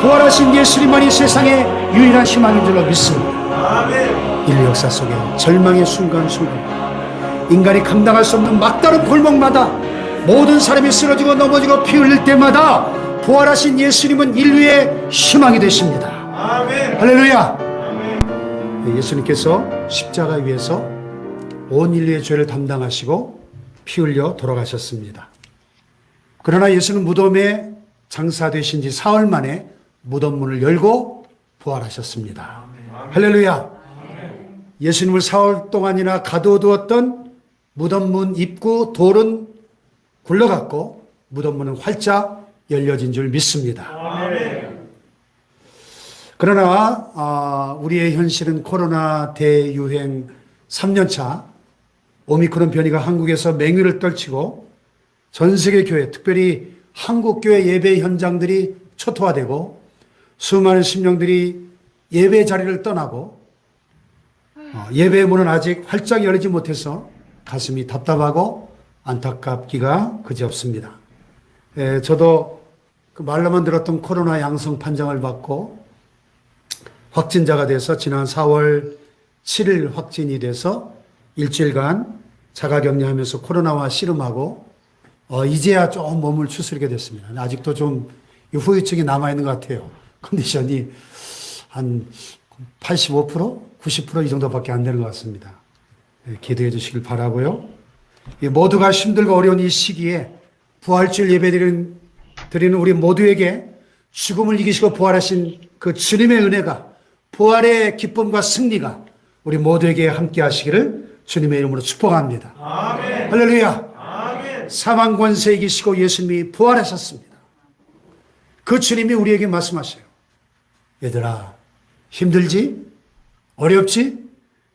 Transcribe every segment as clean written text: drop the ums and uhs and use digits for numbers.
부활하신 예수님만이 세상의 유일한 희망인 줄로 믿습니다. 인류 역사 속에 절망의 순간순간, 인간이 감당할 수 없는 막다른 골목마다 모든 사람이 쓰러지고 넘어지고 피 흘릴 때마다 부활하신 예수님은 인류의 희망이 되십니다. 할렐루야. 예수님께서 십자가 위에서 온 인류의 죄를 담당하시고 피 흘려 돌아가셨습니다. 그러나 예수는 무덤에 장사되신 지 사흘 만에 무덤 문을 열고 부활하셨습니다. 할렐루야. 예수님을 사흘 동안이나 가둬두었던 무덤 문 입구 돌은 굴러갔고 무덤 문은 활짝 열려진 줄 믿습니다. 그러나 우리의 현실은 코로나 대유행 3년차 오미크론 변이가 한국에서 맹위를 떨치고 전 세계 교회, 특별히 한국교회 예배 현장들이 초토화되고 수많은 심령들이 예배 자리를 떠나고 예배의 문은 아직 활짝 열리지 못해서 가슴이 답답하고 안타깝기가 그지없습니다. 저도 그 말로만 들었던 코로나 양성 판정을 받고 확진자가 돼서 지난 4월 7일 확진이 돼서 일주일간 자가격리하면서 코로나와 씨름하고 이제야 좀 몸을 추스리게 됐습니다. 아직도 좀 후유증이 남아있는 것 같아요. 컨디션이 한 85%? 90% 이 정도밖에 안 되는 것 같습니다. 기도해 주시길 바라고요. 모두가 힘들고 어려운 이 시기에 부활주일 예배 드리는 우리 모두에게 죽음을 이기시고 부활하신 그 주님의 은혜가, 부활의 기쁨과 승리가 우리 모두에게 함께 하시기를 주님의 이름으로 축복합니다. 아멘. 할렐루야. 아멘. 사망 권세 이기시고 예수님이 부활하셨습니다. 그 주님이 우리에게 말씀하셔요. 얘들아, 힘들지? 어렵지?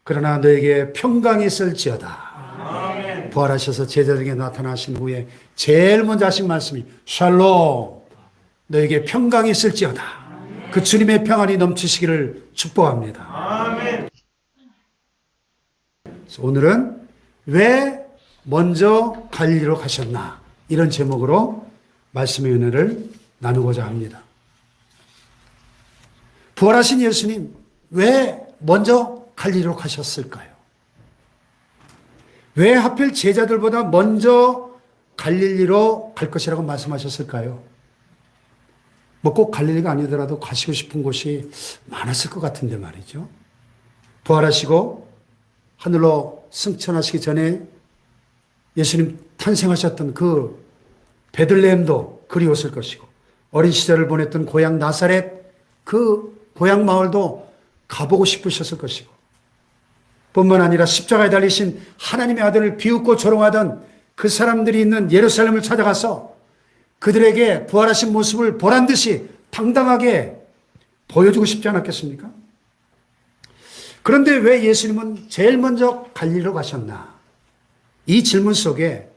그러나 너에게 평강이 있을지어다. 아멘. 부활하셔서 제자들에게 나타나신 후에 제일 먼저 하신 말씀이 샬롬, 너에게 평강이 있을지어다. 아멘. 그 주님의 평안이 넘치시기를 축복합니다. 아멘. 오늘은 왜 먼저 갈릴리로 가셨나, 이런 제목으로 말씀의 은혜를 나누고자 합니다. 부활하신 예수님 왜 먼저 갈릴리로 가셨을까요? 왜 하필 제자들보다 먼저 갈릴리로 갈 것이라고 말씀하셨을까요? 뭐 꼭 갈릴리가 아니더라도 가시고 싶은 곳이 많았을 것 같은데 말이죠. 부활하시고 하늘로 승천하시기 전에 예수님 탄생하셨던 그 베들레헴도 그리웠을 것이고, 어린 시절을 보냈던 고향 나사렛, 그 고향 마을도 가보고 싶으셨을 것이고, 뿐만 아니라 십자가에 달리신 하나님의 아들을 비웃고 조롱하던 그 사람들이 있는 예루살렘을 찾아가서 그들에게 부활하신 모습을 보란 듯이 당당하게 보여주고 싶지 않았겠습니까? 그런데 왜 예수님은 제일 먼저 갈릴리로 가셨나? 이 질문 속에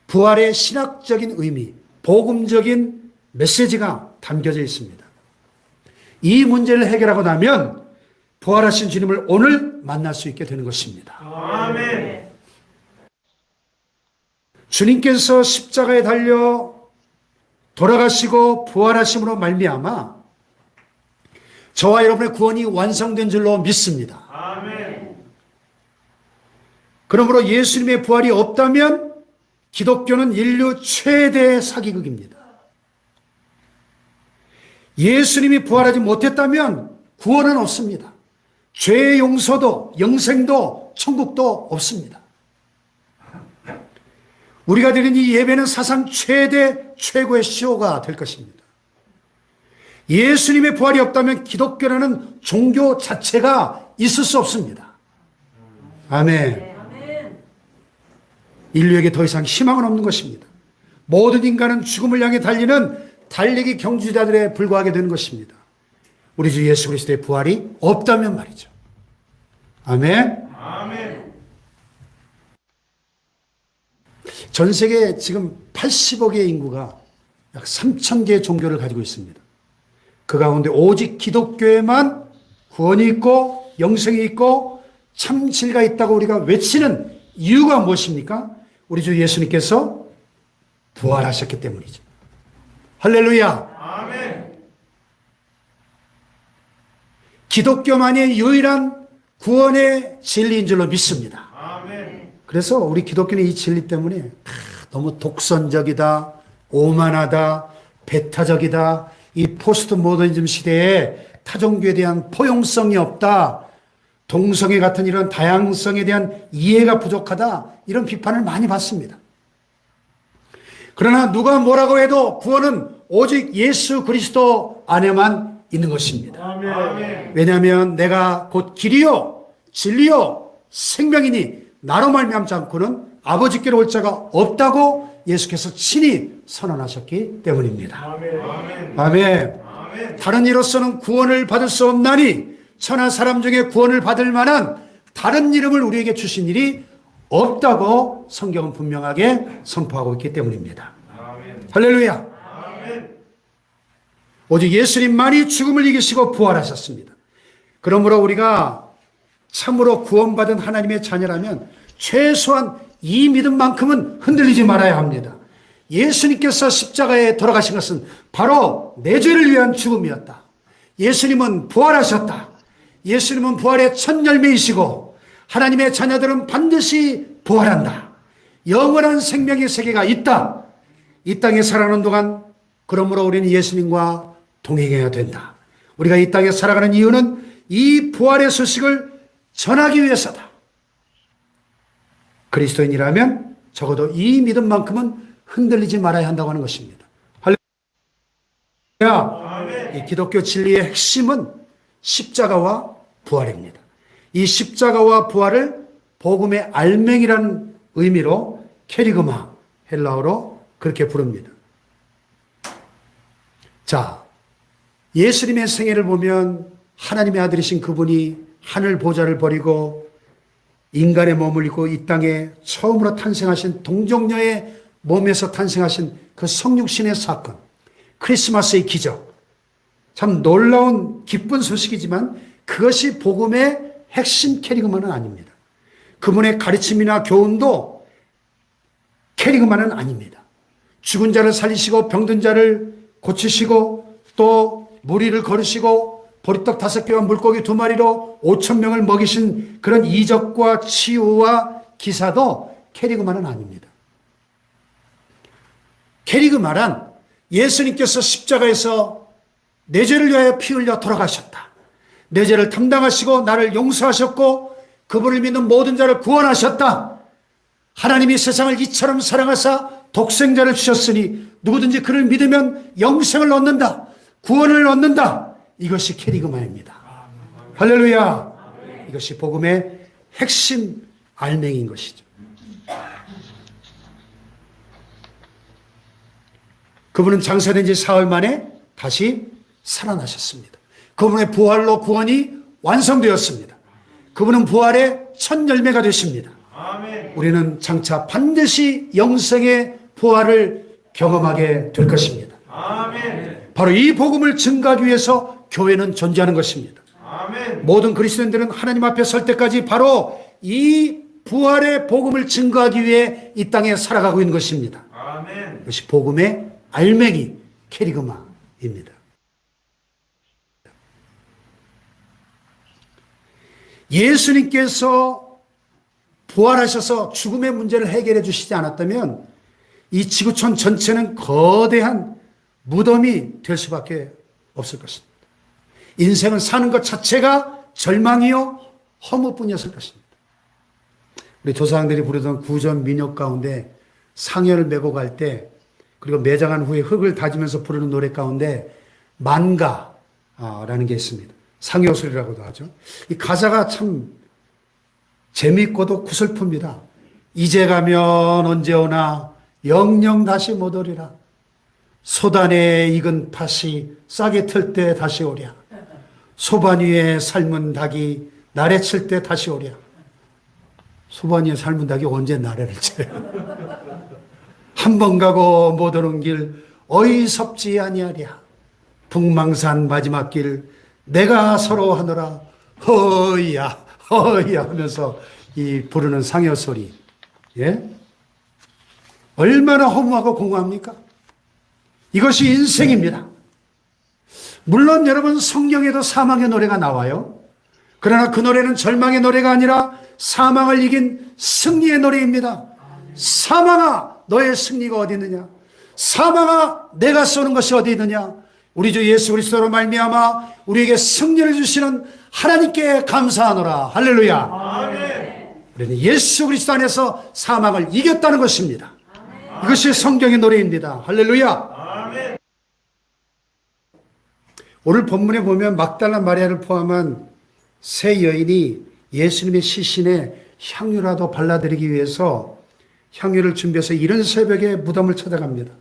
부활의 신학적인 의미, 복음적인 메시지가 담겨져 있습니다. 이 문제를 해결하고 나면 부활하신 주님을 오늘 만날 수 있게 되는 것입니다. 아멘. 주님께서 십자가에 달려 돌아가시고 부활하심으로 말미암아 저와 여러분의 구원이 완성된 줄로 믿습니다. 아멘. 그러므로 예수님의 부활이 없다면 기독교는 인류 최대의 사기극입니다. 예수님이 부활하지 못했다면 구원은 없습니다. 죄의 용서도, 영생도, 천국도 없습니다. 우리가 드리는 이 예배는 사상 최고의 쇼가 될 것입니다. 예수님의 부활이 없다면 기독교라는 종교 자체가 있을 수 없습니다. 아멘. 인류에게 더 이상 희망은 없는 것입니다. 모든 인간은 죽음을 향해 달리는 달리기 경주자들에 불과하게 되는 것입니다. 우리 주 예수 그리스도의 부활이 없다면 말이죠. 아멘. 아멘. 전 세계에 지금 80억의 인구가 약 3,000개의 종교를 가지고 있습니다. 그 가운데 오직 기독교에만 구원이 있고 영생이 있고 참 진리가 있다고 우리가 외치는 이유가 무엇입니까? 우리 주 예수님께서 부활하셨기 때문이죠. 할렐루야. 아멘. 기독교만이 유일한 구원의 진리인 줄로 믿습니다. 아멘. 그래서 우리 기독교는 이 진리 때문에 너무 독선적이다, 오만하다, 배타적이다, 이 포스트 모더니즘 시대에 타종교에 대한 포용성이 없다, 동성애 같은 이런 다양성에 대한 이해가 부족하다, 이런 비판을 많이 받습니다. 그러나 누가 뭐라고 해도 구원은 오직 예수 그리스도 안에만 있는 것입니다. 아멘. 왜냐하면 내가 곧 길이요 진리요 생명이니 나로 말미암지 않고는 아버지께로 올 자가 없다고 예수께서 친히 선언하셨기 때문입니다. 아멘. 아멘. 아멘. 아멘. 다른 이로서는 구원을 받을 수 없나니 천하 사람 중에 구원을 받을 만한 다른 이름을 우리에게 주신 일이 없다고 성경은 분명하게 선포하고 있기 때문입니다. 아멘. 할렐루야. 아멘. 오직 예수님만이 죽음을 이기시고 부활하셨습니다. 그러므로 우리가 참으로 구원받은 하나님의 자녀라면 최소한 이 믿음만큼은 흔들리지 말아야 합니다. 예수님께서 십자가에 돌아가신 것은 바로 내 죄를 위한 죽음이었다. 예수님은 부활하셨다. 예수님은 부활의 첫 열매이시고 하나님의 자녀들은 반드시 부활한다. 영원한 생명의 세계가 있다. 이 땅에 살아가는 동안 그러므로 우리는 예수님과 동행해야 된다. 우리가 이 땅에 살아가는 이유는 이 부활의 소식을 전하기 위해서다. 그리스도인이라면 적어도 이 믿음만큼은 흔들리지 말아야 한다고 하는 것입니다. 할렐루야. 이 기독교 진리의 핵심은 십자가와 부활입니다. 이 십자가와 부활을 복음의 알맹이라는 의미로 케리그마, 헬라어로 그렇게 부릅니다. 자, 예수님의 생애를 보면 하나님의 아들이신 그분이 하늘 보좌를 버리고 인간의 몸을 입고 이 땅에 처음으로 탄생하신 동정녀의 몸에서 탄생하신 그 성육신의 사건, 크리스마스의 기적, 참 놀라운 기쁜 소식이지만 그것이 복음의 핵심 캐리그마는 아닙니다. 그분의 가르침이나 교훈도 캐리그마는 아닙니다. 죽은 자를 살리시고 병든 자를 고치시고 또 무리를 거르시고 보리떡 5개와 물고기 2마리로 5,000명을 먹이신 그런 이적과 치유와 기사도 캐리그마는 아닙니다. 캐리그마란 예수님께서 십자가에서 내 죄를 위하여 피 흘려 돌아가셨다. 내 죄를 담당하시고 나를 용서하셨고 그분을 믿는 모든 자를 구원하셨다. 하나님이 세상을 이처럼 사랑하사 독생자를 주셨으니 누구든지 그를 믿으면 영생을 얻는다. 구원을 얻는다. 이것이 캐리그마입니다. 할렐루야. 이것이 복음의 핵심 알맹이인 것이죠. 그분은 장사된 지 사흘 만에 다시 살아나셨습니다. 그분의 부활로 구원이 완성되었습니다. 그분은 부활의 첫 열매가 되십니다. 아멘. 우리는 장차 반드시 영생의 부활을 경험하게 될 것입니다. 아멘. 바로 이 복음을 증거하기 위해서 교회는 존재하는 것입니다. 아멘. 모든 그리스도인들은 하나님 앞에 설 때까지 바로 이 부활의 복음을 증거하기 위해 이 땅에 살아가고 있는 것입니다. 아멘. 이것이 복음의 알맹이 캐리그마입니다. 예수님께서 부활하셔서 죽음의 문제를 해결해 주시지 않았다면 이 지구촌 전체는 거대한 무덤이 될 수밖에 없을 것입니다. 인생은 사는 것 자체가 절망이요 허무뿐이었을 것입니다. 우리 조상들이 부르던 구전 민요 가운데 상여를 메고 갈 때 그리고 매장한 후에 흙을 다지면서 부르는 노래 가운데 만가라는 게 있습니다. 상여술이라고도 하죠. 이 가사가 참 재미있고도 구슬픕니다. 이제 가면 언제 오나 영영 다시 못 오리라. 소단에 익은 팥이 싹에 틀 때 다시 오랴. 소반 위에 삶은 닭이 나래 칠 때 다시 오랴. 소반 위에 삶은 닭이 언제 나래를 쳐요? 한 번 가고 못 오는 길 어이섭지 아니하랴. 북망산 마지막 길 내가 서로 하노라. 허이야 허이야 하면서 이 부르는 상여 소리. 예? 얼마나 허무하고 공허합니까? 이것이 인생입니다. 물론 여러분 성경에도 사망의 노래가 나와요. 그러나 그 노래는 절망의 노래가 아니라 사망을 이긴 승리의 노래입니다. 사망아 너의 승리가 어디 있느냐? 사망아 내가 쏘는 것이 어디 있느냐? 우리 주 예수 그리스도로 말미암아 우리에게 승리를 주시는 하나님께 감사하노라. 할렐루야. 아멘. 우리는 예수 그리스도 안에서 사망을 이겼다는 것입니다. 이것이 성경의 노래입니다. 할렐루야. 아멘. 오늘 본문에 보면 막달라 마리아를 포함한 세 여인이 예수님의 시신에 향유라도 발라드리기 위해서 향유를 준비해서 이른 새벽에 무덤을 찾아갑니다.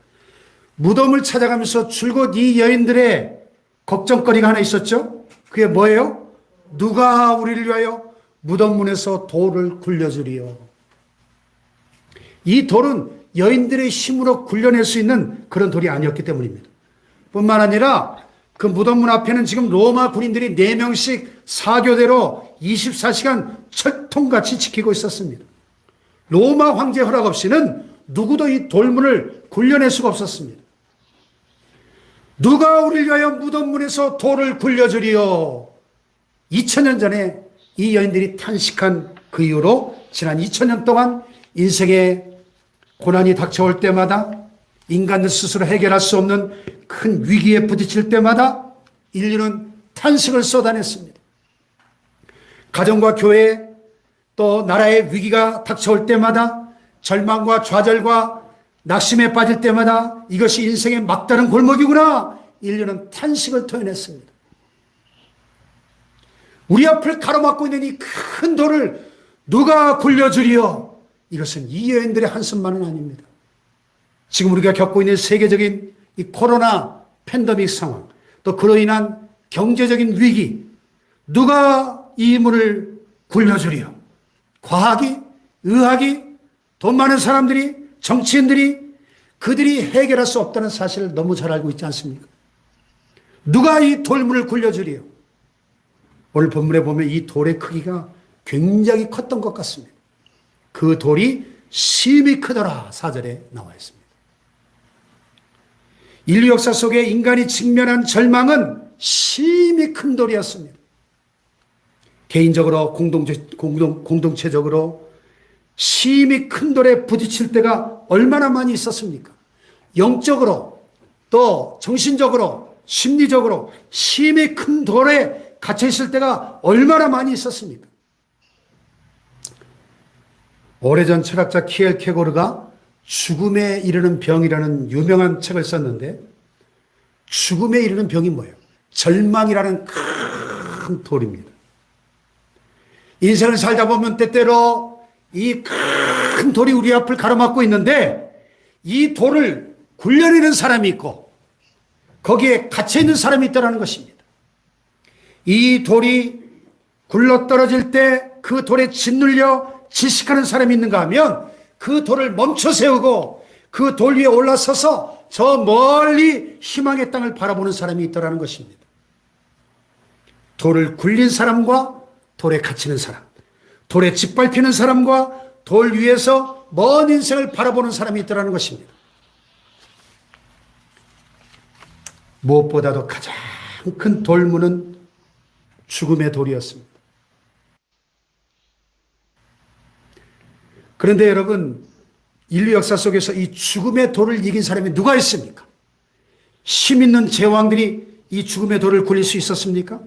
무덤을 찾아가면서 줄곧 이 여인들의 걱정거리가 하나 있었죠. 그게 뭐예요? 누가 우리를 위하여 무덤 문에서 돌을 굴려주리요. 이 돌은 여인들의 힘으로 굴려낼 수 있는 그런 돌이 아니었기 때문입니다. 뿐만 아니라 그 무덤문 앞에는 지금 로마 군인들이 4명씩 사교대로 24시간 철통같이 지키고 있었습니다. 로마 황제 허락 없이는 누구도 이 돌문을 굴려낼 수가 없었습니다. 누가 우리를 위하여 무덤문에서 돌을 굴려주리요. 2000년 전에 이 여인들이 탄식한 그 이후로 지난 2000년 동안 인생의 고난이 닥쳐올 때마다 인간들 스스로 해결할 수 없는 큰 위기에 부딪힐 때마다 인류는 탄식을 쏟아냈습니다. 가정과 교회 또 나라의 위기가 닥쳐올 때마다 절망과 좌절과 낙심에 빠질 때마다 이것이 인생의 막다른 골목이구나. 인류는 탄식을 토해냈습니다. 우리 앞을 가로막고 있는 이 큰 돌을 누가 굴려주리요? 이것은 이 여인들의 한숨만은 아닙니다. 지금 우리가 겪고 있는 세계적인 이 코로나 팬데믹 상황, 또 그로 인한 경제적인 위기, 누가 이 문을 굴려주리요? 과학이, 의학이, 돈 많은 사람들이, 정치인들이, 그들이 해결할 수 없다는 사실을 너무 잘 알고 있지 않습니까? 누가 이 돌문을 굴려주리요? 오늘 본문에 보면 이 돌의 크기가 굉장히 컸던 것 같습니다. 그 돌이 심히 크더라 4절에 나와 있습니다. 인류 역사 속에 인간이 직면한 절망은 심히 큰 돌이었습니다. 개인적으로 공동체적으로 심히 큰 돌에 부딪힐 때가 얼마나 많이 있었습니까? 영적으로 또 정신적으로 심리적으로 심히 큰 돌에 갇혀 있을 때가 얼마나 많이 있었습니까? 오래전 철학자 키엘케고르가 죽음에 이르는 병이라는 유명한 책을 썼는데 죽음에 이르는 병이 뭐예요? 절망이라는 큰 돌입니다. 인생을 살다 보면 때때로 이 큰 돌이 우리 앞을 가로막고 있는데 이 돌을 굴려내는 사람이 있고 거기에 갇혀있는 사람이 있다는 것입니다. 이 돌이 굴러떨어질 때 그 돌에 짓눌려 질식하는 사람이 있는가 하면 그 돌을 멈춰 세우고 그 돌 위에 올라서서 저 멀리 희망의 땅을 바라보는 사람이 있다는 것입니다. 돌을 굴린 사람과 돌에 갇히는 사람, 돌에 짓밟히는 사람과 돌 위에서 먼 인생을 바라보는 사람이 있다는 것입니다. 무엇보다도 가장 큰 돌문은 죽음의 돌이었습니다. 그런데 여러분, 인류 역사 속에서 이 죽음의 돌을 이긴 사람이 누가 있습니까? 힘 있는 제왕들이 이 죽음의 돌을 굴릴 수 있었습니까?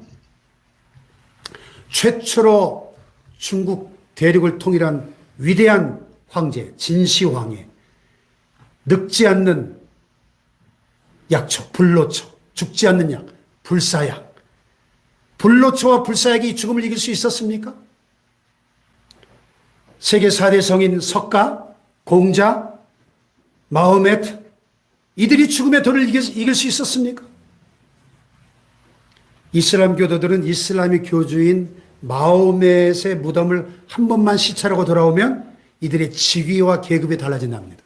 최초로 중국 대륙을 통일한 위대한 황제 진시황의 늙지 않는 약초, 불로초, 죽지 않는 약, 불사약. 불로초와 불사약이 이 죽음을 이길 수 있었습니까? 세계 4대 성인 석가, 공자, 마호메트, 이들이 죽음의 돌을 이길 수 있었습니까? 이슬람 교도들은 이슬람의 교주인 마호메트의 무덤을 한 번만 시찰하고 돌아오면 이들의 직위와 계급이 달라진답니다.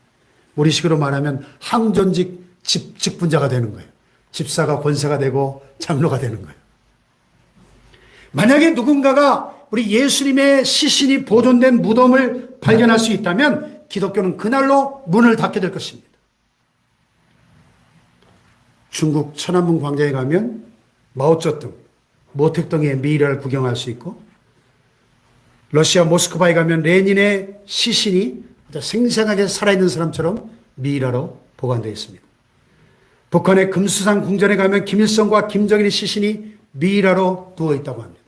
우리식으로 말하면 항존직 직분자가 되는 거예요. 집사가 권사가 되고 장로가 되는 거예요. 만약에 누군가가 우리 예수님의 시신이 보존된 무덤을 발견할 수 있다면 기독교는 그날로 문을 닫게 될 것입니다. 중국 천안문 광장에 가면 마오쩌둥, 모택동의 미래를 구경할 수 있고, 러시아 모스크바에 가면 레닌의 시신이 생생하게 살아있는 사람처럼 미이라로 보관되어 있습니다. 북한의 금수산 궁전에 가면 김일성과 김정일의 시신이 미이라로 누워있다고 합니다.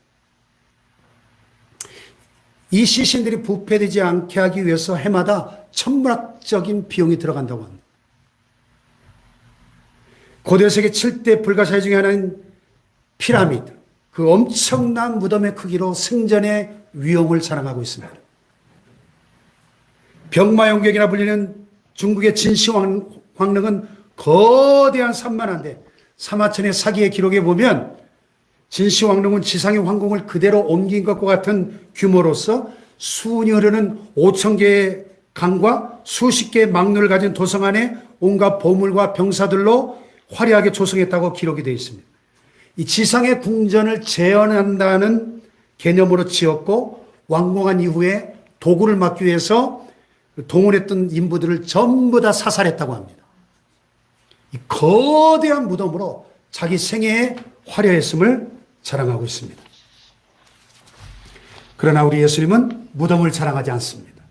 이 시신들이 부패되지 않게 하기 위해서 해마다 천문학적인 비용이 들어간다고 합니다. 고대 세계 7대 불가사의 중에 하나인 피라미드, 그 엄청난 무덤의 크기로 생전의 위엄을 자랑하고 있습니다. 병마용객이나 불리는 중국의 진시황릉은 거대한 산만한데 사마천의 사기의 기록에 보면 진시황릉은 지상의 황궁을 그대로 옮긴 것과 같은 규모로서 수운이 흐르는 5천 개의 강과 수십 개의 망루를 가진 도성 안에 온갖 보물과 병사들로 화려하게 조성했다고 기록이 되어 있습니다. 이 지상의 궁전을 재현한다는 개념으로 지었고, 완공한 이후에 도구를 막기 위해서 동원했던 인부들을 전부 다 사살했다고 합니다. 이 거대한 무덤으로 자기 생애의 화려했음을 자랑하고 있습니다. 그러나 우리 예수님은 무덤을 자랑하지 않습니다.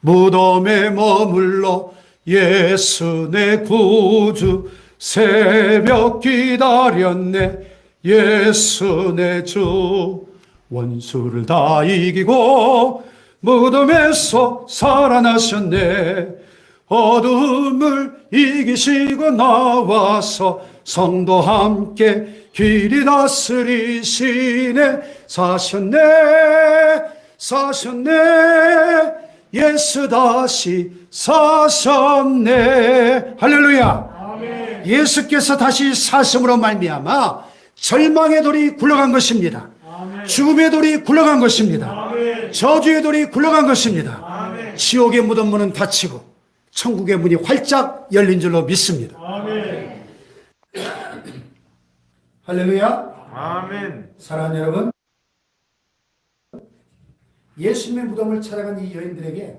무덤에 머물러 예수 내 구주, 새벽 기다렸네 예수 내 주, 원수를 다 이기고 무덤에서 살아나셨네. 어둠을 이기시고 나와서 성도 함께 길이 다스리시네. 사셨네 사셨네 예수 다시 사셨네. 할렐루야. 아멘. 예수께서 다시 사심으로 말미암아 절망의 돌이 굴러간 것입니다. 아멘. 죽음의 돌이 굴러간 것입니다. 아멘. 저주의 돌이 굴러간 것입니다. 아멘. 지옥의 무덤 문은 닫히고 천국의 문이 활짝 열린 줄로 믿습니다. 아멘. 할렐루야. 아멘. 사랑하는 여러분, 예수님의 무덤을 찾아간 이 여인들에게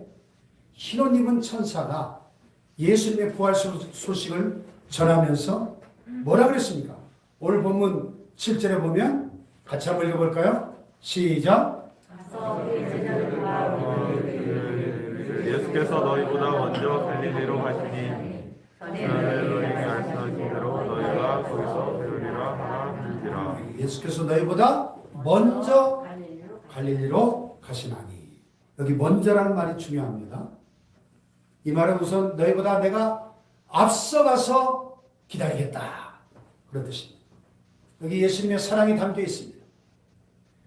흰옷 입은 천사가 예수님의 부활 소식을 전하면서 뭐라 그랬습니까? 오늘 본문 7절에 보면 같이 한번 읽어볼까요? 시작. 예수께서 너희보다 먼저 갈릴리로 가시니 전에 너희에게 말씀하신 대로 너희가 거기서 배우리라 하는지라. 예수께서 너희보다 먼저 갈릴리로 가시나니. 여기 먼저라는 말이 중요합니다. 이 말은 우선 너희보다 내가 앞서가서 기다리겠다, 그런 뜻입니다. 여기 예수님의 사랑이 담겨 있습니다.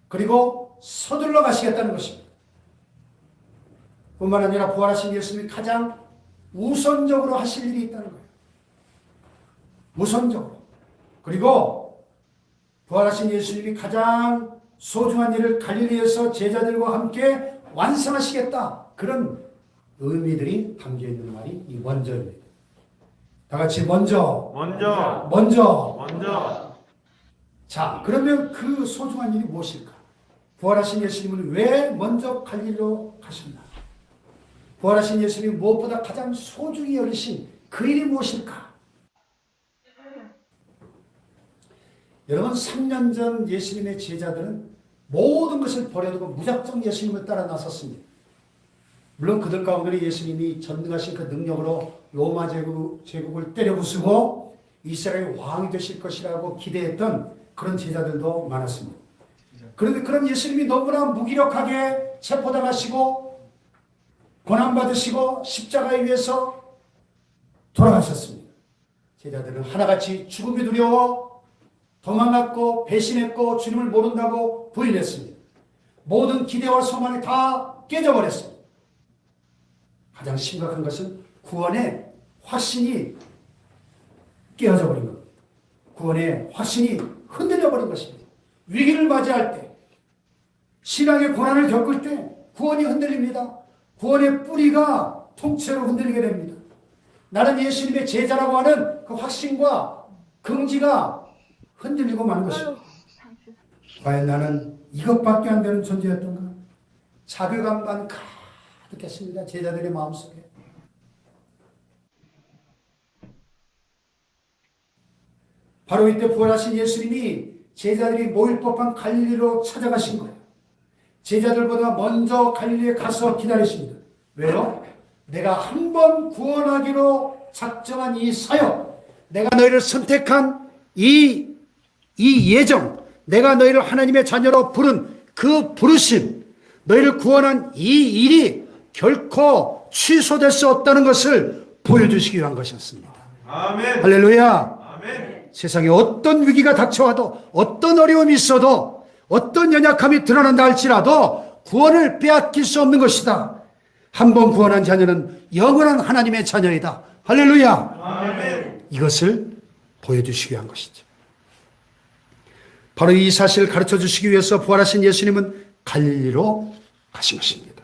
그리고 서둘러 가시겠다는 것입니다. 뿐만 아니라 부활하신 예수님이 가장 우선적으로 하실 일이 있다는 거예요. 우선적으로. 그리고 부활하신 예수님이 가장 소중한 일을 갈릴리에서 제자들과 함께 완성하시겠다, 그런 의미들이 담겨있는 말이 이 먼저입니다. 다 같이 먼저. 자, 그러면 그 소중한 일이 무엇일까? 부활하신 예수님은 왜 먼저 갈릴리로 가셨나? 부활하신 예수님이 무엇보다 가장 소중히 여기신 그 일이 무엇일까? 여러분, 3년 전 예수님의 제자들은 모든 것을 버려두고 무작정 예수님을 따라 나섰습니다. 물론 그들 가운데 예수님이 전능하신 그 능력으로 로마 제국을 때려부수고 이스라엘 왕이 되실 것이라고 기대했던 그런 제자들도 많았습니다. 그런데 그런 예수님이 너무나 무기력하게 체포당하시고 고난받으시고 십자가에 위해서 돌아가셨습니다. 제자들은 하나같이 죽음이 두려워 도망갔고 배신했고 주님을 모른다고 부인했습니다. 모든 기대와 소망이 다 깨져버렸습니다. 가장 심각한 것은 구원의 확신이 깨어져 버린 겁니다. 구원의 확신이 흔들려 버린 것입니다. 위기를 맞이할 때, 신앙의 고난을 겪을 때 구원이 흔들립니다. 구원의 뿌리가 통째로 흔들리게 됩니다. 나는 예수님의 제자라고 하는 그 확신과 긍지가 흔들리고 마는 것입니다. 과연 나는 이것밖에 안 되는 존재였던가? 자괴감만 가득 가득했습니다. 제자들의 마음속에. 바로 이때 부활하신 예수님이 제자들이 모일 법한 갈릴리로 찾아가신 거예요. 제자들보다 먼저 갈릴리에 가서 기다리십니다. 왜요? 내가 한 번 구원하기로 작정한 이 사역, 내가 너희를 선택한 이 예정, 내가 너희를 하나님의 자녀로 부른 그 부르심, 너희를 구원한 이 일이 결코 취소될 수 없다는 것을 보여주시기 위한 것이었습니다. 아멘. 할렐루야. 아멘. 세상에 어떤 위기가 닥쳐와도, 어떤 어려움이 있어도, 어떤 연약함이 드러난다 할지라도 구원을 빼앗길 수 없는 것이다. 한 번 구원한 자녀는 영원한 하나님의 자녀이다. 할렐루야. 아멘. 이것을 보여주시기 위한 것이죠. 바로 이 사실을 가르쳐 주시기 위해서 부활하신 예수님은 갈릴리로 가신 것입니다.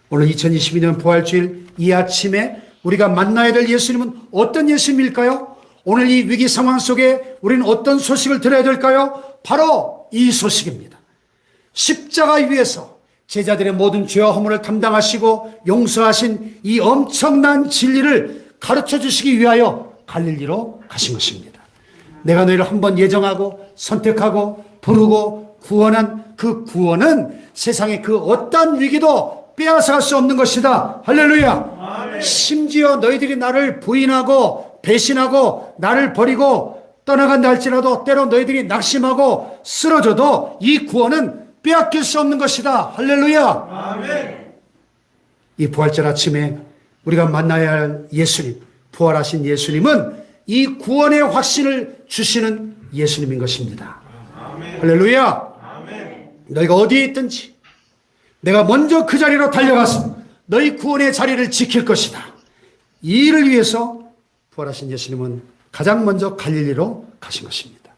오늘 2022년 부활주일 이 아침에 우리가 만나야 될 예수님은 어떤 예수님일까요? 오늘 이 위기 상황 속에 우리는 어떤 소식을 들어야 될까요? 바로 이 소식입니다. 십자가 위에서 제자들의 모든 죄와 허물을 담당하시고 용서하신 이 엄청난 진리를 가르쳐 주시기 위하여 갈릴리로 가신 것입니다. 내가 너희를 한번 예정하고 선택하고 부르고 구원한 그 구원은 세상의 그 어떠한 위기도 빼앗아갈 수 없는 것이다. 할렐루야. 아멘. 심지어 너희들이 나를 부인하고 배신하고 나를 버리고 떠나간다 할지라도 때로 너희들이 낙심하고 쓰러져도 이 구원은 빼앗길 수 없는 것이다. 할렐루야. 아멘. 이 부활절 아침에 우리가 만나야 할 예수님, 부활하신 예수님은 이 구원의 확신을 주시는 예수님인 것입니다. 아멘. 할렐루야. 아멘. 너희가 어디에 있든지 내가 먼저 그 자리로 달려가서 너희 구원의 자리를 지킬 것이다. 이 일을 위해서 부활하신 예수님은 가장 먼저 갈릴리로 가신 것입니다.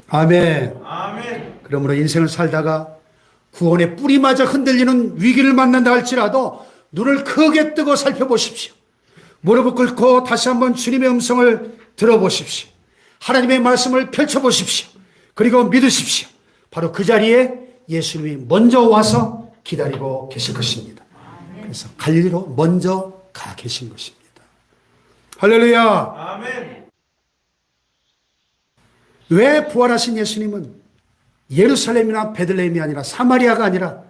아멘. 아멘. 그러므로 인생을 살다가 구원의 뿌리마저 흔들리는 위기를 만난다 할지라도 눈을 크게 뜨고 살펴보십시오. 무릎을 꿇고 다시 한번 주님의 음성을 들어보십시오. 하나님의 말씀을 펼쳐보십시오. 그리고 믿으십시오. 바로 그 자리에 예수님이 먼저 와서 기다리고 계실 것입니다. 그래서 갈릴리로 먼저 가 계신 것입니다. 할렐루야. 아멘. 왜 부활하신 예수님은 예루살렘이나 베들레헴이 아니라 사마리아가 아니라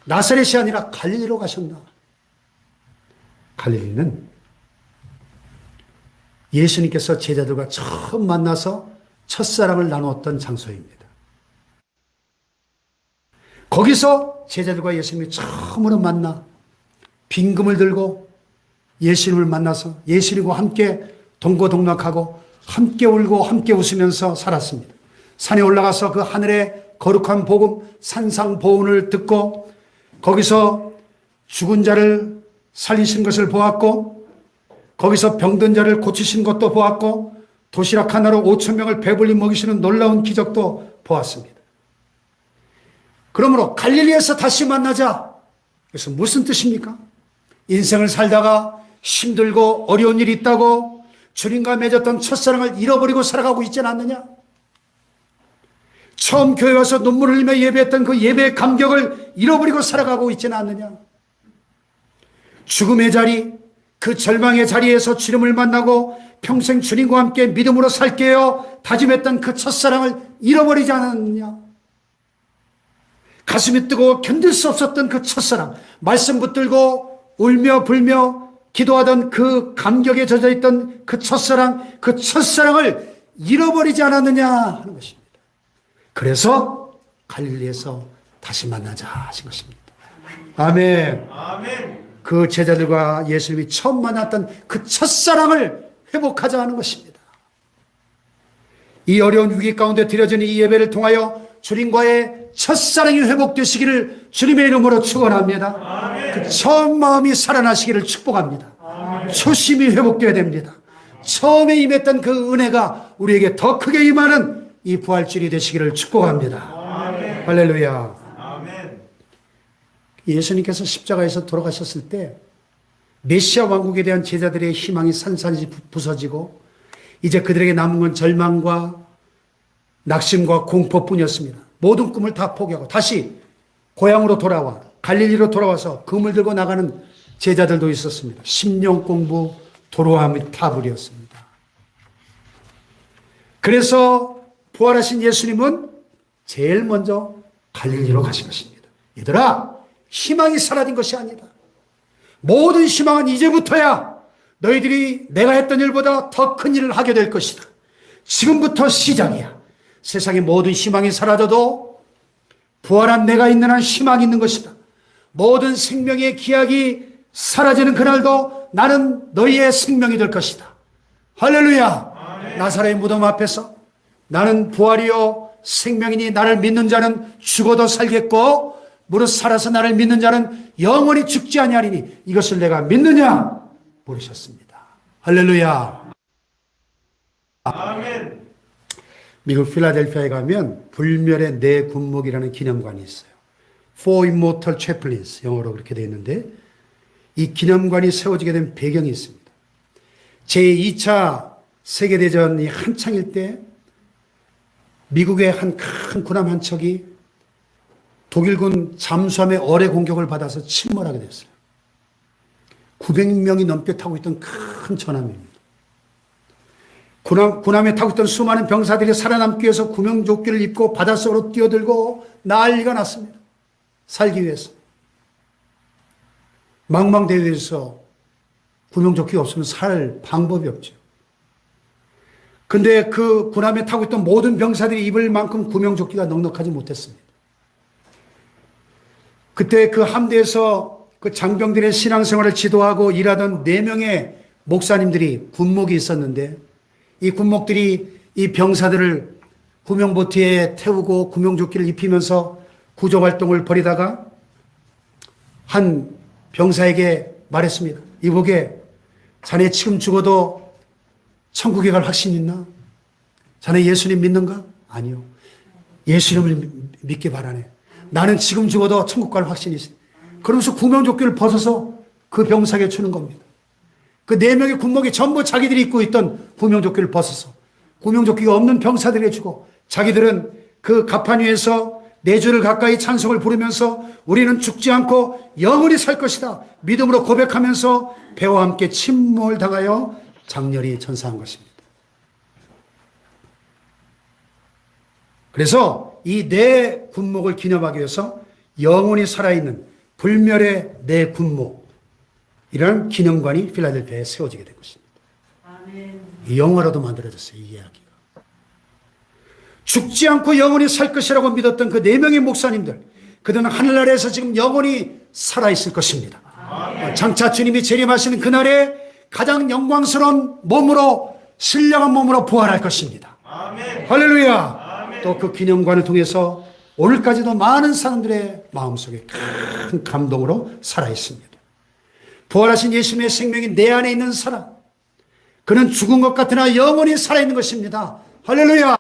나사렛이 아니라 갈릴리로 가셨나? 갈릴리는 예수님께서 제자들과 처음 만나서 첫사랑을 나누었던 장소입니다. 거기서 제자들과 예수님이 처음으로 만나 빈금을 들고 예수님을 만나서 예수님과 함께 동고동락하고 함께 울고 함께 웃으면서 살았습니다. 산에 올라가서 그 하늘의 거룩한 복음 산상보훈을 듣고 거기서 죽은 자를 살리신 것을 보았고 거기서 병든 자를 고치신 것도 보았고 도시락 하나로 5천 명을 배불리 먹이시는 놀라운 기적도 보았습니다. 그러므로 갈릴리에서 다시 만나자. 그래서 무슨 뜻입니까? 인생을 살다가 힘들고 어려운 일이 있다고 주님과 맺었던 첫사랑을 잃어버리고 살아가고 있지는 않느냐? 처음 교회 와서 눈물을 흘리며 예배했던 그 예배의 감격을 잃어버리고 살아가고 있지는 않느냐? 죽음의 자리, 그 절망의 자리에서 주님을 만나고 평생 주님과 함께 믿음으로 살게요 다짐했던 그 첫사랑을 잃어버리지 않았느냐? 가슴이 뜨거워 견딜 수 없었던 그 첫사랑, 말씀 붙들고 울며 불며 기도하던 그 감격에 젖어있던 그 첫사랑을 잃어버리지 않았느냐 하는 것입니다. 그래서 갈릴리에서 다시 만나자 하신 것입니다. 아멘. 아멘. 그 제자들과 예수님이 처음 만났던 그 첫사랑을 회복하자 하는 것입니다. 이 어려운 위기 가운데 드려진 이 예배를 통하여 주님과의 첫사랑이 회복되시기를 주님의 이름으로 축원합니다. 아멘. 그 처음 마음이 살아나시기를 축복합니다. 아멘. 초심이 회복되어야 됩니다. 처음에 임했던 그 은혜가 우리에게 더 크게 임하는 이 부활주일이 되시기를 축복합니다. 아멘. 할렐루야. 아멘. 예수님께서 십자가에서 돌아가셨을 때 메시아 왕국에 대한 제자들의 희망이 산산이 부서지고 이제 그들에게 남은 건 절망과 낙심과 공포뿐이었습니다. 모든 꿈을 다 포기하고 다시 고향으로 돌아와 갈릴리로 돌아와서 금을 들고 나가는 제자들도 있었습니다. 심령 공부 도로함이 타불이었습니다. 그래서 부활하신 예수님은 제일 먼저 갈릴리로 가신 것입니다. 얘들아, 희망이 사라진 것이 아니다. 모든 희망은 이제부터야 너희들이 내가 했던 일보다 더 큰 일을 하게 될 것이다. 지금부터 시작이야. 세상의 모든 희망이 사라져도 부활한 내가 있는 한 희망이 있는 것이다. 모든 생명의 기약이 사라지는 그날도 나는 너희의 생명이 될 것이다. 할렐루야. 나사렛의 무덤 앞에서 나는 부활이요 생명이니 나를 믿는 자는 죽어도 살겠고 무릇 살아서 나를 믿는 자는 영원히 죽지 아니하리니 이것을 내가 믿느냐 물으셨습니다. 할렐루야. 아멘. 미국 필라델피아에 가면 불멸의 네 군목이라는 기념관이 있어요. Four Immortal Chaplains, 영어로 그렇게 되어 있는데 이 기념관이 세워지게 된 배경이 있습니다. 제2차 세계대전이 한창일 때 미국의 한 큰 군함 한 척이 독일군 잠수함의 어뢰 공격을 받아서 침몰하게 됐어요. 900명이 넘게 타고 있던 큰 전함입니다. 군함에 타고 있던 수많은 병사들이 살아남기 위해서 구명조끼를 입고 바닷속으로 뛰어들고 난리가 났습니다. 살기 위해서. 망망대해에서 구명조끼가 없으면 살 방법이 없죠. 근데 그 군함에 타고 있던 모든 병사들이 입을 만큼 구명조끼가 넉넉하지 못했습니다. 그때 그 함대에서 그 장병들의 신앙생활을 지도하고 일하던 4명의 목사님들이 군목이 있었는데 이 군목들이 이 병사들을 구명보트에 태우고 구명조끼를 입히면서 구조활동을 벌이다가 한 병사에게 말했습니다. 이보게, 자네 지금 죽어도 천국에 갈 확신 있나? 자네 예수님 믿는가? 아니요. 예수님을 믿게 바라네. 나는 지금 죽어도 천국 갈 확신이 있어요. 그러면서 구명조끼를 벗어서 그 병사에게 주는 겁니다. 그 4명의 군목이 전부 자기들이 입고 있던 구명조끼를 벗어서 구명조끼가 없는 병사들에게 주고 자기들은 그 가판 위에서 4주를 가까이 찬송을 부르면서 우리는 죽지 않고 영원히 살 것이다 믿음으로 고백하면서 배와 함께 침몰당하여 장렬히 전사한 것입니다. 그래서 이 4 군목을 기념하기 위해서 영원히 살아있는 불멸의 4 군목이라는 기념관이 필라델피아에 세워지게 된 것입니다. 아멘. 이 영화로도 만들어졌어요. 이 이야기가. 죽지 않고 영원히 살 것이라고 믿었던 그 4명의 목사님들, 그들은 하늘나라에서 지금 영원히 살아있을 것입니다. 아멘. 장차 주님이 재림하시는 그날에 가장 영광스러운 몸으로, 신령한 몸으로 부활할 것입니다. 아멘. 할렐루야. 또 그 기념관을 통해서 오늘까지도 많은 사람들의 마음속에 큰 감동으로 살아있습니다. 부활하신 예수님의 생명이 내 안에 있는 사람, 그는 죽은 것 같으나 영원히 살아있는 것입니다. 할렐루야.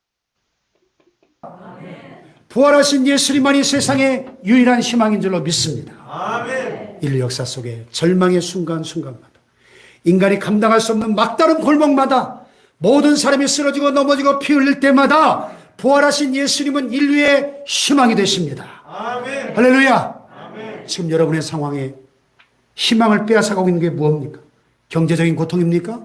부활하신 예수님만이 세상의 유일한 희망인 줄로 믿습니다. 아멘. 인류 역사 속에 절망의 순간순간마다, 인간이 감당할 수 없는 막다른 골목마다, 모든 사람이 쓰러지고 넘어지고 피 흘릴 때마다 부활하신 예수님은 인류의 희망이 되십니다. 아멘. 할렐루야. 아멘. 지금 여러분의 상황에 희망을 빼앗아가고 있는 게 무엇입니까? 경제적인 고통입니까?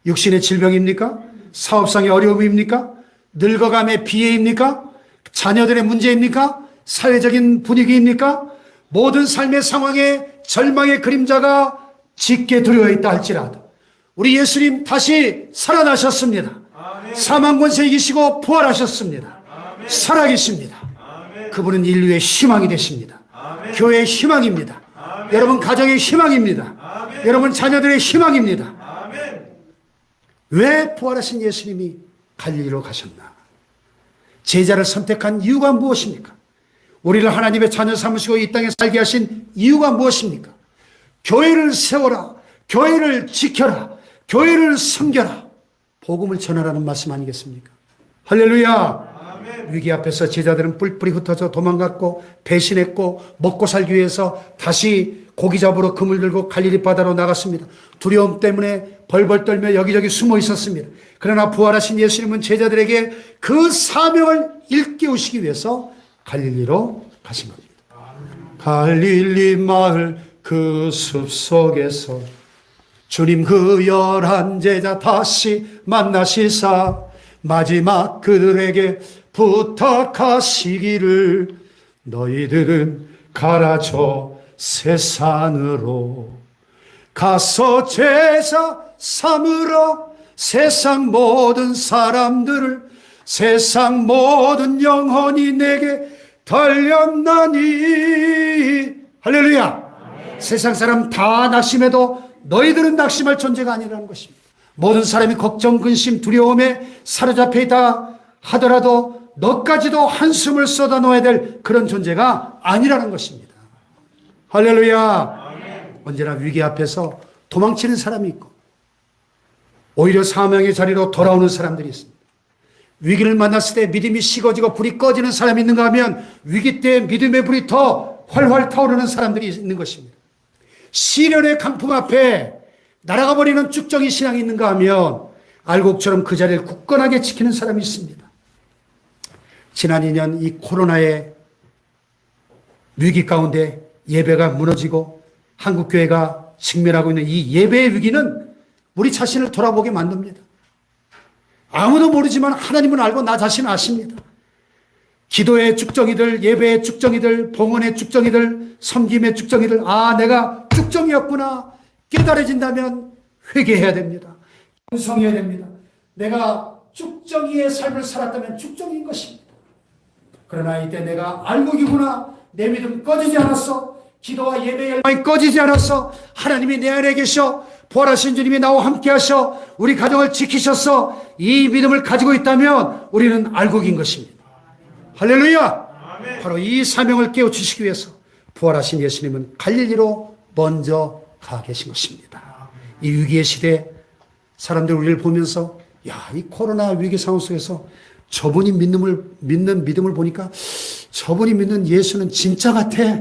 육신의 질병입니까? 사업상의 어려움입니까? 늙어감의 비애입니까? 자녀들의 문제입니까? 사회적인 분위기입니까? 모든 삶의 상황에 절망의 그림자가 짙게 두려워 있다 할지라도 우리 예수님 다시 살아나셨습니다. 아멘. 사망 권세 이기시고 부활하셨습니다. 아멘. 살아계십니다. 아멘. 그분은 인류의 희망이 되십니다. 아멘. 교회의 희망입니다. 아멘. 여러분 가정의 희망입니다. 아멘. 여러분 자녀들의 희망입니다. 아멘. 왜 부활하신 예수님이 갈릴리로 가셨나? 제자를 선택한 이유가 무엇입니까? 우리를 하나님의 자녀 삼으시고 이 땅에 살게 하신 이유가 무엇입니까? 교회를 세워라, 교회를 지켜라, 교회를 섬겨라, 복음을 전하라는 말씀 아니겠습니까? 할렐루야. 아멘. 위기 앞에서 제자들은 뿔뿔이 흩어져 도망갔고 배신했고 먹고 살기 위해서 다시 고기 잡으러 금을 들고 갈릴리 바다로 나갔습니다. 두려움 때문에 벌벌 떨며 여기저기 숨어 있었습니다. 그러나 부활하신 예수님은 제자들에게 그 사명을 일깨우시기 위해서 갈릴리로 가신 겁니다. 갈릴리 마을 그 숲속에서 주님 그 11 제자 다시 만나시사 마지막 그들에게 부탁하시기를 너희들은 가라져 세상으로 가서 제자 삼으라 세상 모든 사람들을 세상 모든 영혼이 내게 달렸나니 할렐루야. 세상 사람 다 낙심해도 너희들은 낙심할 존재가 아니라는 것입니다. 모든 사람이 걱정, 근심, 두려움에 사로잡혀 있다 하더라도 너까지도 한숨을 쏟아놓아야 될 그런 존재가 아니라는 것입니다. 할렐루야. 언제나 위기 앞에서 도망치는 사람이 있고 오히려 사명의 자리로 돌아오는 사람들이 있습니다. 위기를 만났을 때 믿음이 식어지고 불이 꺼지는 사람이 있는가 하면 위기 때 믿음의 불이 더 활활 타오르는 사람들이 있는 것입니다. 시련의 강풍 앞에 날아가 버리는 쭉정이 신앙이 있는가 하면 알곡처럼 그 자리를 굳건하게 지키는 사람이 있습니다. 지난 2년 이 코로나의 위기 가운데 예배가 무너지고 한국교회가 직면하고 있는 이 예배의 위기는 우리 자신을 돌아보게 만듭니다. 아무도 모르지만 하나님은 알고 나 자신은 아십니다. 기도의 쭉정이들, 예배의 쭉정이들, 봉헌의 쭉정이들, 섬김의 쭉정이들, 아, 내가 쭉정이었구나 깨달아진다면 회개해야 됩니다. 반성해야 됩니다. 내가 쭉정이의 삶을 살았다면 쭉정인 것입니다. 그러나 이때 내가 알곡이구나, 내 믿음 꺼지지 않았어, 기도와 예배의 열망이 꺼지지 않았어, 하나님이 내 안에 계셔, 부활하신 주님이 나와 함께 하셔, 우리 가정을 지키셔서 이 믿음을 가지고 있다면 우리는 알곡인 것입니다. 할렐루야. 아멘. 바로 이 사명을 깨우치시기 위해서 부활하신 예수님은 갈릴리로 먼저 가 계신 것입니다. 이 위기의 시대에 사람들 우리를 보면서 야, 이 코로나 위기 상황 속에서 저분이 믿는 믿음을 보니까 저분이 믿는 예수는 진짜 같아.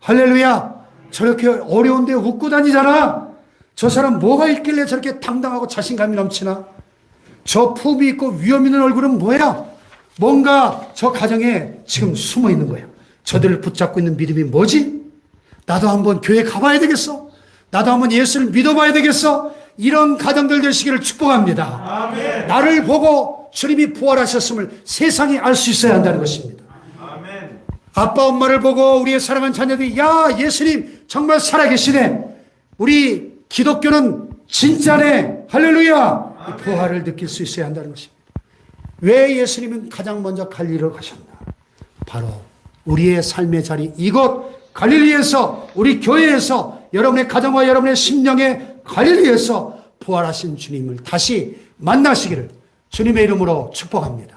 할렐루야. 저렇게 어려운데 웃고 다니잖아. 저 사람 뭐가 있길래 저렇게 당당하고 자신감이 넘치나? 저 품이 있고 위험 있는 얼굴은 뭐야? 뭔가 저 가정에 지금 숨어 있는 거예요. 저들을 붙잡고 있는 믿음이 뭐지? 나도 한번 교회 가봐야 되겠어. 나도 한번 예수를 믿어봐야 되겠어. 이런 가정들 되시기를 축복합니다. 아멘. 나를 보고 주님이 부활하셨음을 세상이 알 수 있어야 한다는 것입니다. 아멘. 아빠 엄마를 보고 우리의 사랑하는 자녀들이 야, 예수님 정말 살아계시네. 우리 기독교는 진짜네. 할렐루야. 아멘. 부활을 느낄 수 있어야 한다는 것입니다. 왜 예수님은 가장 먼저 갈릴리로 가셨나? 바로 우리의 삶의 자리 이곳 갈릴리에서, 우리 교회에서, 여러분의 가정과 여러분의 심령의 갈릴리에서 부활하신 주님을 다시 만나시기를 주님의 이름으로 축복합니다.